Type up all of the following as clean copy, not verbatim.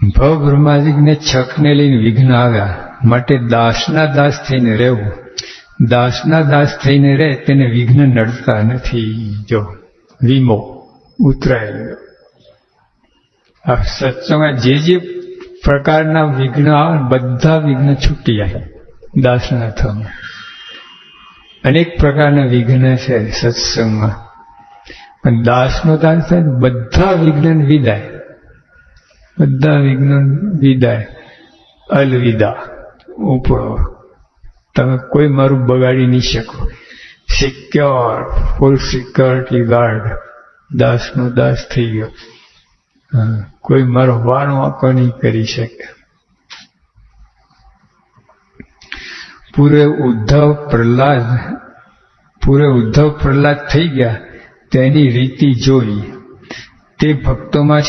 ભવ બ્રહ્માદિકને છકને લઈને વિઘ્ન આવ્યા માટે દાસના દાસ થઈને રહેવું. દાસના દાસ થઈને રહે તેને વિઘ્ન નડતા નથી. જો વીમો ઉતરાયેલો. આ સત્સંગમાં જે પ્રકારના વિઘ્ન આવે બધા વિઘ્ન છૂટી જાય દાસના થવામાં. અનેક પ્રકારના વિઘ્ન છે સત્સંગમાં, પણ દાસનો દાસ થાય ને બધા વિઘ્ન વિદાય. બધા વિઘ્ન વિદાય. અલવિદા. ઉપડો. તમે કોઈ મારું બગાડી નહીં શકો. સિક્યોર, ફૂલ સિક્યોરિટી ગાર્ડ. દાસનો દાસ થઈ ગયો. કોઈ મારો વાર વાંકો નહીં કરી શકે. પૂરે ઉદ્ધવ પ્રહલાદ થઈ ગયા. તેની રીતિ જોઈ. તે ભક્તોમાં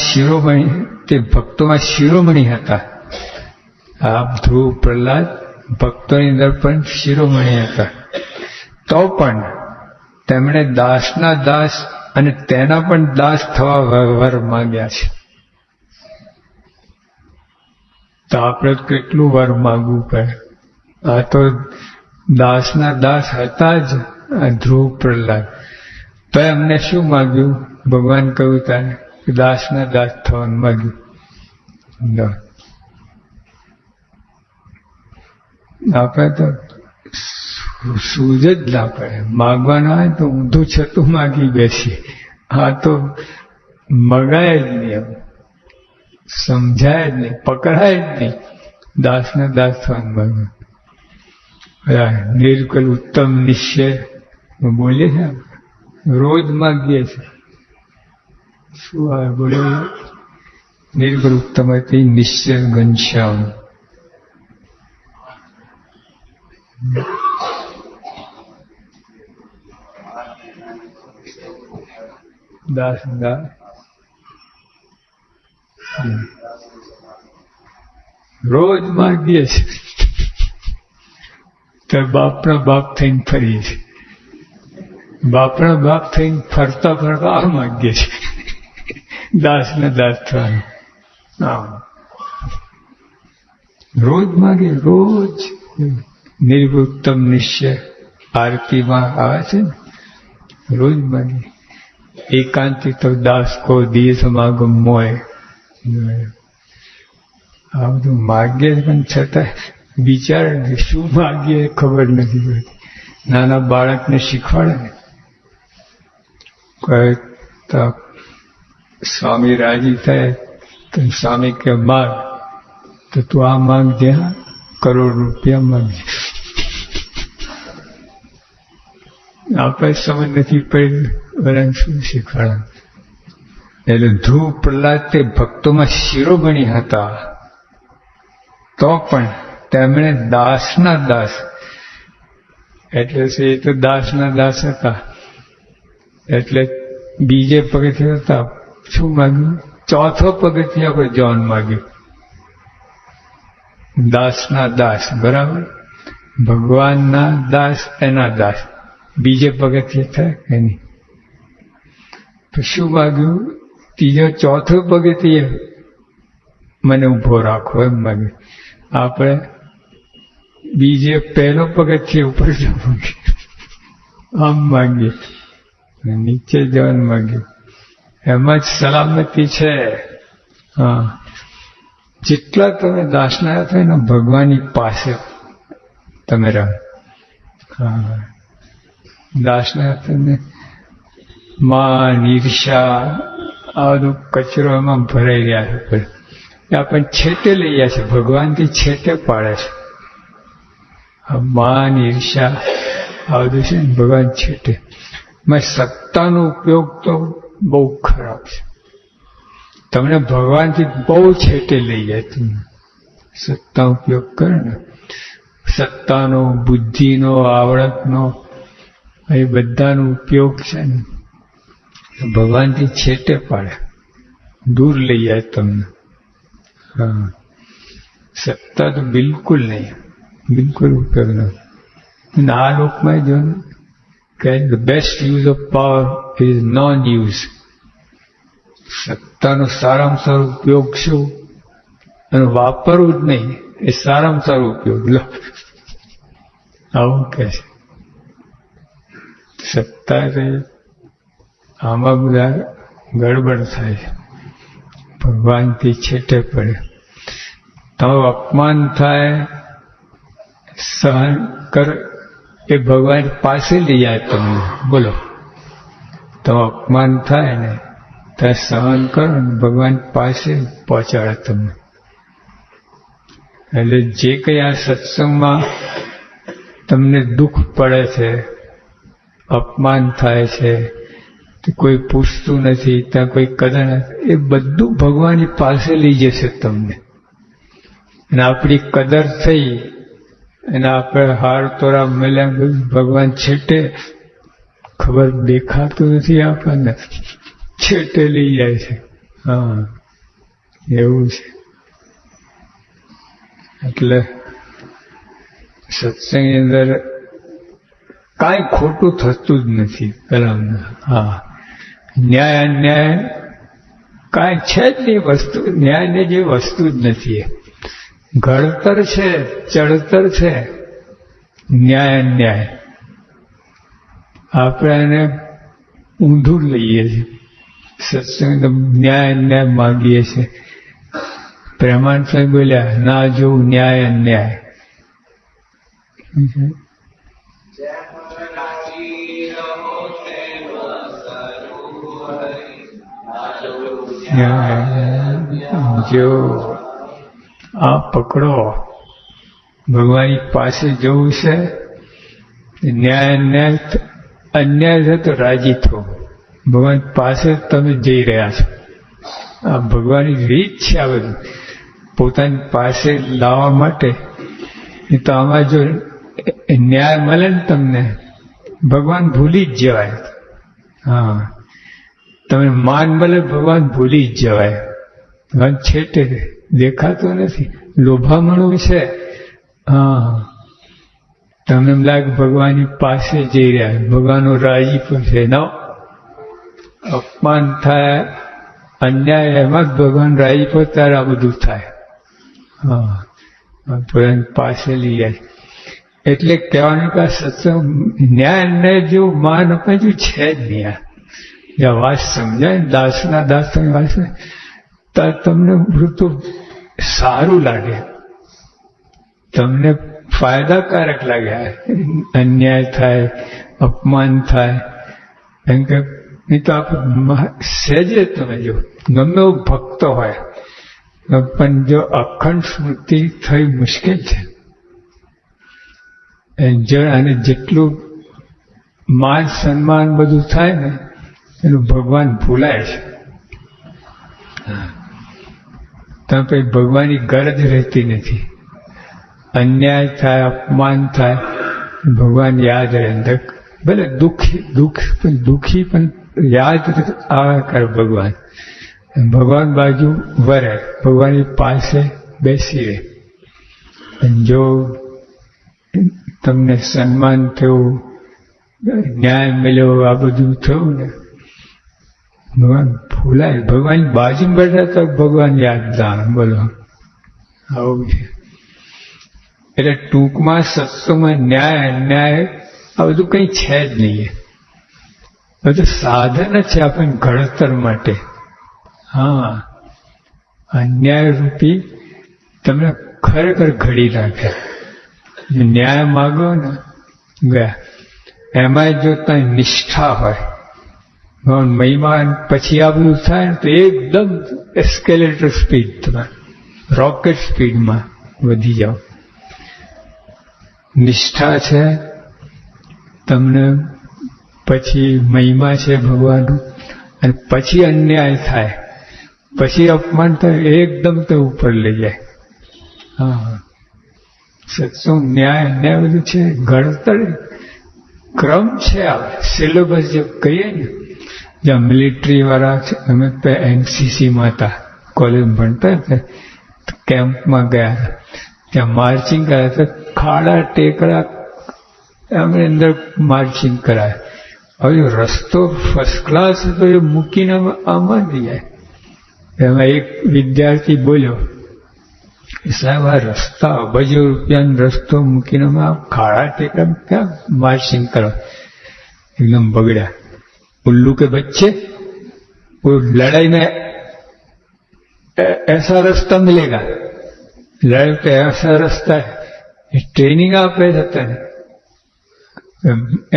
શિરોમણી હતા. આ ધ્રુવ પ્રહલાદ ભક્તોની અંદર પણ શિરોમણી હતા. તો પણ તેમણે દાસના દાસ અને તેના પણ દાસ થવા વર માંગ્યા છે. તો આપણે કેટલું વર માંગવું પડે. આ તો દાસના દાસ હતા જ ધ્રુવ પ્રહલાદ. તો એમને શું માગ્યું? ભગવાન કહ્યું તારે દાસના દાસ થવાનું માગ્યું. આપણે તો સૂઝ જ ના પડે. માગવાના હોય તો ઊંધું છતું માગી બેસીએ. હા તો મગાય જ નહીં, સમજાય જ નહીં, પકડાય જ નહીં. દાસના દાસ થવાનું માગ્યું. નિર્કલ ઉત્તમ નિશ્ચય બોલીએ છે, રોજ માગીએ છીએ. શું આવે બોલે? નિર્કલ ઉત્તમ હતી નિશ્ચય ઘનશ્યામ. દાસ દાસ રોજ માગીએ છીએ. તો બાપના બાપ થઈને ફરીએ છીએ. બાપના બાપ થઈને ફરતા ફરતા આ માગીએ છીએ. દાસના દાસ થવાનું. રોજ માગીએ, રોજ. નિર્ગુત્તમ નિશ્ચય આરતીમાં આવે છે ને, રોજ માગીએ. એકાંતિ તો દાસ કો દિય સમાગમ મોય. આ બધું માગીએ પણ છતાં વિચાર શું માગીએ ખબર નથી પડતી. નાના બાળકને શીખવાડે ને, કહે તો સ્વામી રાજી થાય તો સ્વામી કે માગ, તો તું આ માગજે, હા કરોડ રૂપિયા માગજે. આપણે સમજ નથી પડી બધાને શું શીખવાડે. એટલે ધ્રુવ પ્રહલાદ તે ભક્તોમાં શિરોમણી હતા. તો પણ તેમણે દાસના દાસ, એટલે એ તો દાસના દાસ હતા. એટલે બીજે પગથિયે હતા. શું માગ્યું? ચોથો પગથિયા પર જવાનું માગ્યું. દાસના દાસ, બરાબર. ભગવાનના દાસ, એના દાસ. બીજે પગથિયે થાય કે નહીં? તો શું માગ્યું? ત્રીજો ચોથો પગથિયે મને ઉભો રાખો એમ માગ્યું. આપણે બીજે પહેલો પગથિયે ઉપર જવું, આમ માગીએ. નીચે જવાનું માગ્યું. એમાં જ સલામતી છે. હા, જેટલા તમે દાસના થાય ને ભગવાનની પાસે તમે રહો. હા, દાસના તમને માન, ઈર્ષા, આ બધું કચરો એમાં ભરાઈ રહ્યા છે. આપણે છેટે લઈ ગયા છે, ભગવાનથી છેટે પાડે છે. માન, ઈર્ષા આ બધું છે ને ભગવાન છેટે. સત્તાનો ઉપયોગ તો બહુ ખરાબ છે. તમને ભગવાનથી બહુ છેટે લઈ જાય. તમને સત્તા ઉપયોગ કરે ને, સત્તાનો, બુદ્ધિનો, આવડતનો, એ બધાનો ઉપયોગ છે ને ભગવાનથી છેટે પાડે, દૂર લઈ જાય તમને. હા, સત્તા તો બિલકુલ નહીં, બિલકુલ ઉપયોગ નથી. આ લોકમાં જો ને કે the best use of power is non-use. સત્તાનો સારામાં સારો ઉપયોગ શું? અને વાપરવું જ નહીં, એ સારામાં સારો ઉપયોગ લો. આવું કે છે. સત્તારે આમાં બધા ગડબડ થાય છે. ભગવાનથી છેટે પડે. તમારું અપમાન થાય, સહન કર, એ ભગવાન પાસે લઈ જાય તમને. બોલો, તમારું અપમાન થાય ને ત્યાં સહન કરો ને ભગવાન પાસે પહોંચાડે તમને. એટલે જે કંઈ આ સત્સંગમાં તમને દુઃખ પડે છે, અપમાન થાય છે, કોઈ પૂછતું નથી, ત્યાં કોઈ કદર નથી, એ બધું ભગવાનની પાસે લઈ જશે તમને. અને આપણી કદર થઈ અને આપણે હાર તોરા મળ્યા, ભગવાન છેટે ખબર દેખાતું નથી આપણને, છેટે લઈ જાય છે. હા, એવું છે. એટલે સત્સંગની અંદર કાંઈ ખોટું થતું જ નથી. પેલા હા, ન્યાય અન્યાય કાંઈ છે જ નહીં વસ્તુ. ન્યાયને જે વસ્તુ જ નથી. ઘડતર છે, ચડતર છે, ન્યાય અન્યાય. આપણે એને ઊંધું લઈએ છીએ. સત્સંગ ન્યાય અન્યાય માગીએ છીએ. પ્રેમાનંદ સ્વામી બોલ્યા, ના જોવું ન્યાય અન્યાય. જો આ પકડો, ભગવાનની પાસે જવું છે. ન્યાય અન્યાય, અન્યાય છે તો રાજી થો. ભગવાન પાસે તમે જઈ રહ્યા છો. આ ભગવાનની રીત છે. આ બધું પોતાની પાસે લાવવા માટે. તો આમાં જો ન્યાય મળે ને તમને, ભગવાન ભૂલી જ જવાય. હા, તમે માન મળે, ભગવાન ભૂલી જ જવાય. ભગવાન છેટે દેખાતો નથી. લોભામણું છે. હા, તમને એમ લાગે ભગવાનની પાસે જઈ રહ્યા, ભગવાનનો રાજીપો છે. ન, અપમાન થાય, અન્યાય, એમાં જ ભગવાન રાજીપો, ત્યારે આ બધું થાય. હા, ભગવાન પાસે લઈ જાય. એટલે કહેવાનું કે સત્સંગ ન્યાય અન્યાય જેવું માન અપાયું છે જ નહીં. આ વાત સમજાય, દાસના દાસ તમે વાંચો ત્યારે તમને બધું સારું લાગે, તમને ફાયદાકારક લાગે. અન્યાય થાય, અપમાન થાય, એમ કે નહીં તો આપણે સહેજે તમે જો ગમે એવો ભક્ત હોય પણ જો અખંડ સ્મૃતિ થઈ મુશ્કેલ છે. અને જેટલું માન સન્માન બધું થાય ને એનું ભગવાન ભૂલાય છે. તો પછી ભગવાનની ગરજ રહેતી નથી. અન્યાય થાય, અપમાન થાય, ભગવાન યાદ રહે. ભલે દુઃખી પણ યાદ આવે કરે ભગવાન. ભગવાન બાજુ વરે, ભગવાનની પાસે બેસી રહે. જો તમને સન્માન થયું, ન્યાય મળ્યો, આ બધું થયું ને, ભગવાન ભૂલાય. ભગવાન બાજુ બેઠા તો ભગવાન યાદ ના. બોલો, આવું છે. એટલે ટૂંકમાં સત્સંગમાં ન્યાય અન્યાય આ બધું કંઈ છે જ નહીં. બધું સાધન જ છે આપણને ઘડતર માટે. હા, અન્યાય રૂપી તમને ખરેખર ઘડી નાખે. ન્યાય માગો ને ગયા, એમાં જો ત્યાં નિષ્ઠા હોય, મહિમા પછી આ બધું થાય ને તો એકદમ એસ્કેલેટર સ્પીડ, તમે રોકેટ સ્પીડમાં વધી જાઓ. નિષ્ઠા છે તમને, પછી મહિમા છે ભગવાનનું, અને પછી અન્યાય થાય, પછી અપમાન થાય, એકદમ તો ઉપર લઈ જાય. હા, સત્સંગ ન્યાય અન્યાય બધું છે. ઘડતર ક્રમ છે. આ સિલેબસ જે કહીએ ને, જ્યાં મિલિટરી વાળા છે, અમે એનસીસીમાં હતા, કોલેજ ભણતા હતા, કેમ્પમાં ગયા, ત્યાં માર્ચિંગ કર્યા હતા. ખાડા ટેકરા અમને અંદર માર્ચિંગ કરાય. હવે રસ્તો ફર્સ્ટ ક્લાસ હતો, એ મૂકીને આમાં નહીં જાય. એમાં એક વિદ્યાર્થી બોલ્યો, સાહેબ આ રસ્તા અબજો રૂપિયાનો રસ્તો મૂકીને ખાડા ટેકરા ક્યાં માર્ચિંગ કરો, एकदम बगड़ा। उल्लू के बच्चे वो लड़ाई में ऐसा रास्ता मिलेगा, लड़ाई पे ऐसा रास्ता है, ट्रेनिंग આપે છે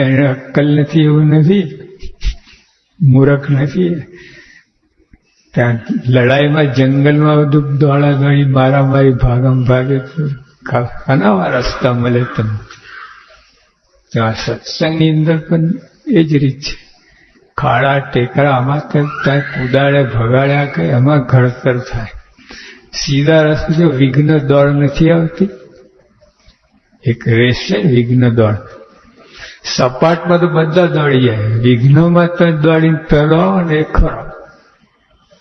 એને અક્કલ નથી, એવું નથી, મૂર્ખ નથી. ત્યાં લડાઈમાં જંગલમાં બધું દોડા દોડી મારામારી ભાગમ ભાગે ખાનાવા રસ્તા મળે તમને. ત્યાં સત્સંગની અંદર પણ એ જ રીત છે. ખાડા ટેકરા આમાં ત્યાં કુદાડે ભગાડ્યા કે એમાં ઘડતર થાય. સીધા રસ્તે જો વિઘ્ન દોડ નથી આવતી, એક રેસ છે વિઘ્ન દોડ. સપાટમાં તો બધા દોડી જાય, વિઘ્નોમાં તો દોડીને પેલો આવો ને એ ખરો.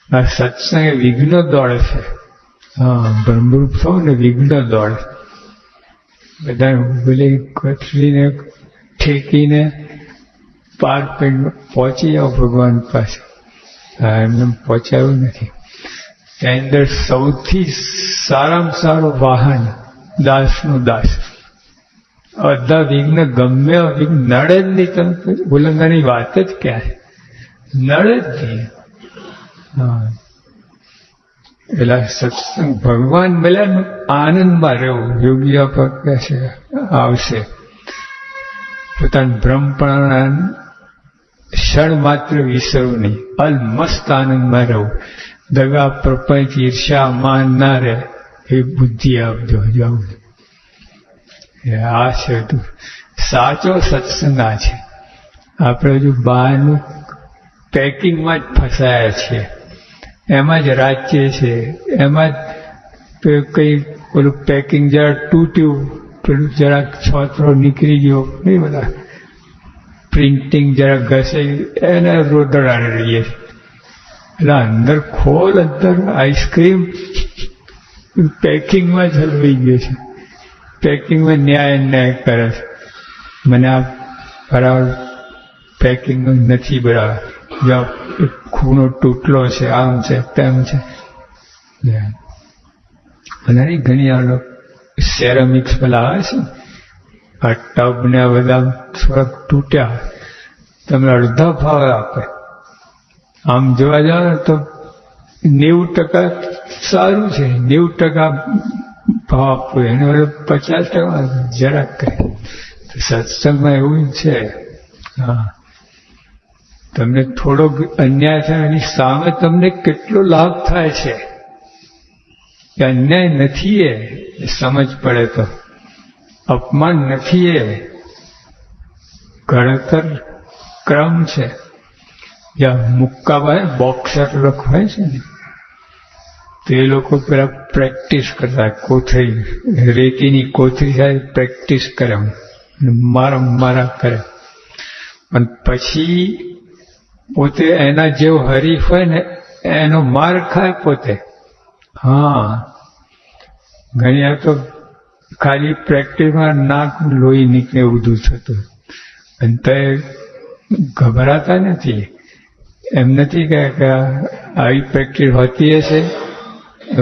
આ સત્સંગ એ વિઘ્ન દોડ છે. હા, બ્રહ્મરૂપ થવું ને વિઘ્ન દોડ. બધા ઉભેલી કથરીને ઠેકીને પાર પહોંચી જાઓ ભગવાન પાસે. હા, એમને પહોંચાયું નથી. ત્યાં અંદર સૌથી સારામાં સારું વાહન દાસનું દાસ. અડધા વિઘ્ન ગમે વિઘ્ન નડે જ નહીં. તમે ઉલ્લંઘનની વાત જ ક્યાં છે, નડે જ નહીં. હા, એટલે સત્સંગ ભગવાન મળ્યા આનંદમાં રહેવું. યોગીઓ પર કહે છે આવશે પોતાના બ્રહ્મપણા ક્ષણ માત્ર વિસરવું નહીં, અલમસ્ત આનંદમાં રહેવું. દગા પ્રપંચ ઈર્ષા માન ના રહે એ બુદ્ધિ આપજો. જવું આ છે સાચો સત્સંગ. આ છે. આપણે હજુ બહારનું પેકિંગમાં જ ફસાયા છીએ, એમાં જ રાજ્ય છે, એમાં જ કઈ પેલું પેકિંગ જરા તૂટ્યું, પેલું જરાક છોતરો નીકળી ગયો, એ બધા પ્રિન્ટિંગ જરા ઘસાઈ એને રોદડાને રહીએ છીએ. એટલે અંદર ખોલ, અંદર આઈસ્ક્રીમ પેકિંગમાં જ હલવાઈ ગયો છે. પેકિંગમાં ન્યાય કરે છે. મને આ બરાબર પેકિંગ નથી બરાબર, જો ખૂણો તૂટલો છે, આમ છે તેમ છે. અને ઘણી આ સેરામિક્સ પેલા આવે છે, આ ટબ ને બધા થોડાક તૂટ્યા, તમે અડધા ભાવ આપે. આમ જોવા જાવ તો 90% સારું છે, 90% ભાવ આપવો, એને 50% જરાક કરે. સત્સંગમાં એવું છે. હા, તમને થોડોક અન્યાય થાય એની સામે તમને કેટલો લાભ થાય છે કે અન્યાય નથી, એ સમજ પડે તો. અપમાન નથી, એ ઘડતર ક્રમ છે. જ્યાં મુક્કાભાઈ બોક્સર લોકો હોય છે ને, તો એ લોકો પેલા પ્રેક્ટિસ કરતા, કોથળી રેતીની કોથળી સાથે પ્રેક્ટિસ કરે, મારા કરે. પણ પછી પોતે એના જેવો હરીફ હોય ને એનો માર ખાય પોતે. હા, ઘણી વાર તો ખાલી પ્રેક્ટિસમાં નાક લોહી નીકળે એવું બધું થતું. અને તો ગભરાતા નથી. એમ નથી કે આવી પ્રેક્ટિસ હોતી હશે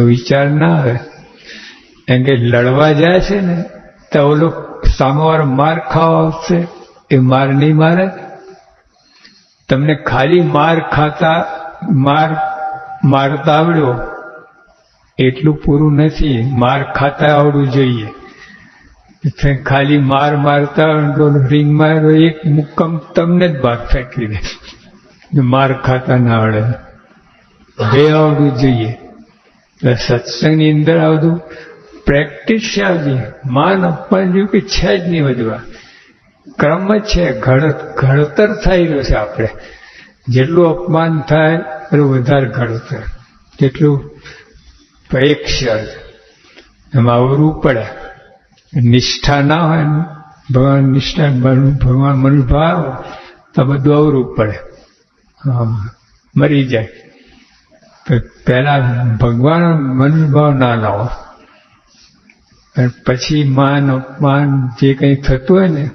વિચાર ના આવે. એમ કે લડવા જાય છે ને તો ઓલો સામેવાળો માર ખાવા આવશે, એ માર નહીં મારે. તમને ખાલી માર ખાતા મારતા આવડ્યો એટલું પૂરું નથી, માર ખાતા આવડવું જોઈએ. ખાલી મારતા રિંગ મારો એક મુક્કમ તમને જ બહાર ફેંકી દે. માર ખાતા ના આવડે, બે આવડવું જોઈએ. સત્સંગની અંદર આવતું પ્રેક્ટિસ છે. આવતી માન અપમાન જેવું કે છે જ નહીં. બધું ક્રમ જ છે, ઘડતર થઈ રહ્યો છે. આપણે જેટલું અપમાન થાય એટલું વધારે ઘડતર, જેટલું એક શબ્દ એમાં આવરું પડે. નિષ્ઠા ના હોય, ભગવાન નિષ્ઠા ભગવાન મનુભાવ તો બધું અવરું પડે. હા, મરી જાય. તો પહેલા ભગવાન મનુભાવ ના લાવો, પછી માન અપમાન જે કંઈ થતું હોય ને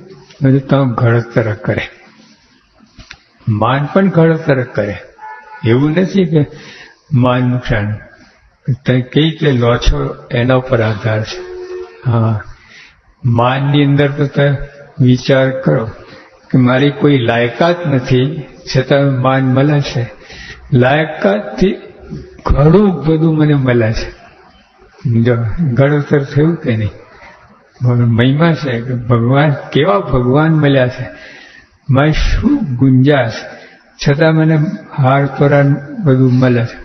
બધું તમે ઘડતર કરે. માન પણ ઘડતર કરે. એવું નથી કે માન નુકસાન, તમે કઈ રીતે લો છો એના ઉપર આધાર છે. હા, માનની અંદર તો તમે વિચાર કરો કે મારી કોઈ લાયકાત નથી છતાં માન મળે છે. લાયકાતથી ઘણું બધું મને મળે છે. જો ઘણોતર થયું કે નહીં? મહિમા છે કે ભગવાન કેવા ભગવાન મળ્યા છે. મારી શું ગુંજાશ, છતાં મને હાર તોરણ બધું મળે છે.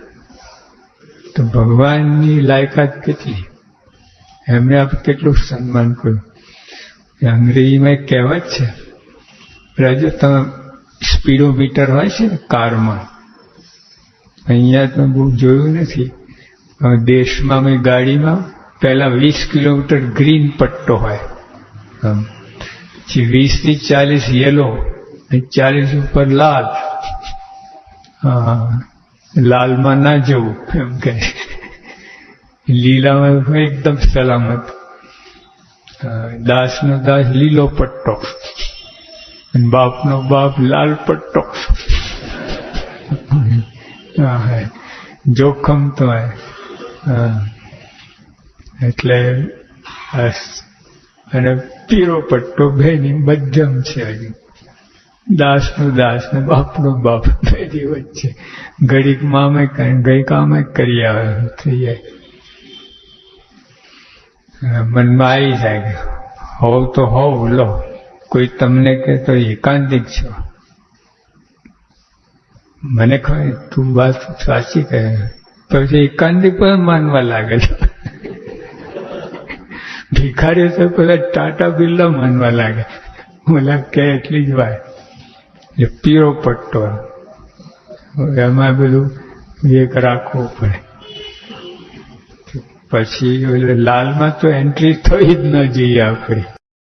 તો ભગવાનની લાયકાત કેટલી, એમને આપણે કેટલું સન્માન કર્યું. અંગ્રેજીમાં એક કહેવત છે, રાજુ તમે સ્પીડોમીટર હોય છે ને કારમાં, અહીંયા તો બહુ જોયું નથી, દેશમાં અમે ગાડીમાં પહેલા 20 કિલોમીટર ગ્રીન પટ્ટો હોય, પછી 20 થી 40 યલો, 40 ઉપર લાલ. લાલમાં ના જવું એમ કે, લીલામાં એકદમ સલામત. દાસનો દાસ લીલો પટ્ટો, બાપનો બાપ લાલ પટ્ટો. જોખમ તો એટલે અને પીળો પટ્ટો બેની મધ્યમ છે. હજી દાસનો દાસ ને બાપનો બાપ બેની વચ્ચે ઘડીક મામે ગઈ કામે કરી આવે થઈ જાય. મનમાં આવી જાય કે હોવ તો હોવ લો. કોઈ તમને કે તો એકાંતિક છો, મને ખબર તું વાત સાચી કહે, પછી એકાંતિક પણ માનવા લાગે છે. ભિખારીઓ તો પેલા ટાટા બિરલા માનવા લાગે, ઓલા કે એટલી જ વાત. પીળો પટ્ટો એમાં બધું એક રાખવું પડે. પછી લાલમાં તો એન્ટ્રી થઈ જ ન જઈએ આપણી.